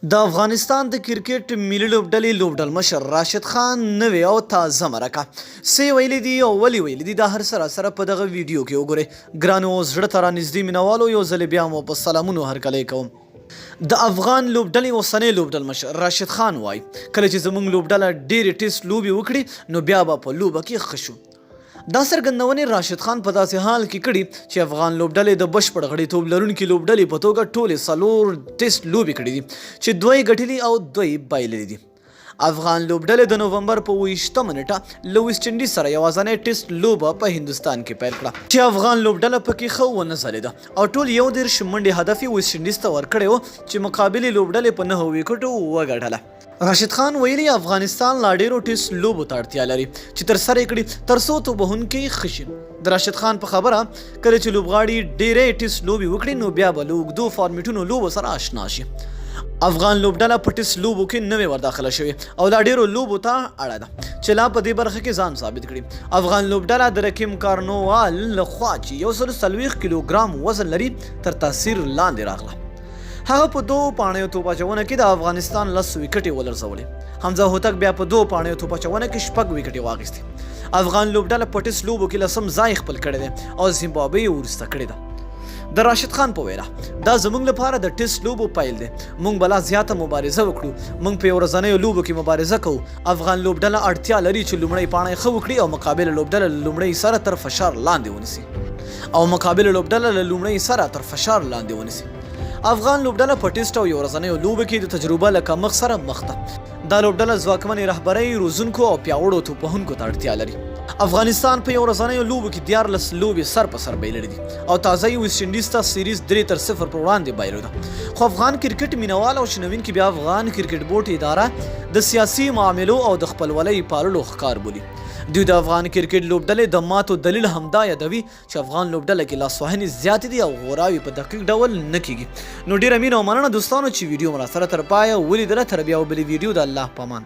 د افغانستان د کرکټ ملي لوبډلې لوبډل مشر راشد خان نوې او تازه مرکه څه ویلي دي او ولې ویلي دي دا هر سره په دغه ویډیو کې وګورئ. ګرانو زړه ته رانږدې مینوالو یو ځل بیا مو په سلامونو هرکلی کوم. د افغان لوبډلې اوسنی لوبډل مشر راشد خان وایي کله چې زموږ لوبډله ډېرې ټیسټ لوبې وکړي نو بیا به په لوبه کې ښه شو. دا څرګندونې راشد خان په داسې حال کې کړي چې افغان لوبډلې د بشپړ غړیتوب لرونکي لوبډلې په توګه ټولې 4 ټیسټ لوبې کړي دي چې 2 ګټلي او 2 بایللي دي. افغان لوبډلې د نومبر په 28 منټه له ویسټ انډیز سره یوازینۍ ټیسټ لوبه په هندوستان کې پیل کړه چې افغان لوبډله پکې ښه ونه ځلېده او ټول 11 منډې هدف یې ویسټ انډیز ته ورکړی و چې مقابلې لوبډلې په 9 ویکټو وګټله. راشد خان ویلي افغانستان لا ډیرو ټیسټ لوبو ته اړتیا لري چې ترسره یې کړي ترڅو توبهونکي ښه شي. د راشد خان په خبره کله چې لوبغاړي ډیرې ټیسټ لوبې وکړي نو بیا به له اوږدو فارمیټونو لوبو سره اشنا شي. افغان لوبډله په ټیسټ لوبو کې نوې ورداخله شوې او لا ډیرو لوبو ته اړه ده چې لا په دې برخه کې ځان ثابت کړي. افغان لوبډله د رکیم کارنوال لخوا چې 140 کیلوګرام وزن لري تر تاثیر لاندې راغله. هغه په 2 پاڼیو توپ اچونه کې د افغانستان 10 ویکټې ولرزولې. حمزه هوتک بیا په 2 پاڼیو توپ اچونه کې 6 ویکټې واخیستې. افغان لوبډله په ټیسټ لوبو کې 10 ځای خپل کړی دی او زیمبابوې یې وروسته کړې ده. د راشد خان په وینا دا زموږ لپاره د ټیسټ لوبو پیل دی. موږ به لا زیاته مبارزه وکړو. موږ په ورځنیو لوبو کې مبارزه کوو. افغان لوبډله اړتیا لري چې لومړی پاڼۍ ښه وکړي او مقابل لوبډله لومړی سره تر فشار لاندې ونیسي. افغان لوبډله په ټیسټ او ورځنیو لوبو کې د تجربه له کمښت سره مخ ده. دا لوبډله ځواکمنې رهبرۍ روزونکو او پیاوړو توپوهونکو ته اړتیا لري. افغانستان په ورځنیو لوبو کې 14 لوبې سر په سر بایللې دي او تازه یې ویسټ انډیز ته سیریز 3-0 پر وړاندې بایلو ده. خو افغان کرکټ مینوال او شنونکي بیا افغان کرکټ بورډ اداره د سیاسي معاملو او د خپلولۍ پاللو ښکار بولي. دوی د افغان کرکټ لوبډلې د ماتو دلیل همدا یادوي چې افغان لوبډله کې لاسوهنې زیاتې دي او غوراوې په دقیق ډول نه کیږي. نو ډیره مینه او مننه دوستانو چې ویډیو مو راسره تر پایه ولیدله. تر بیا بلې ویډیو د الله په امان.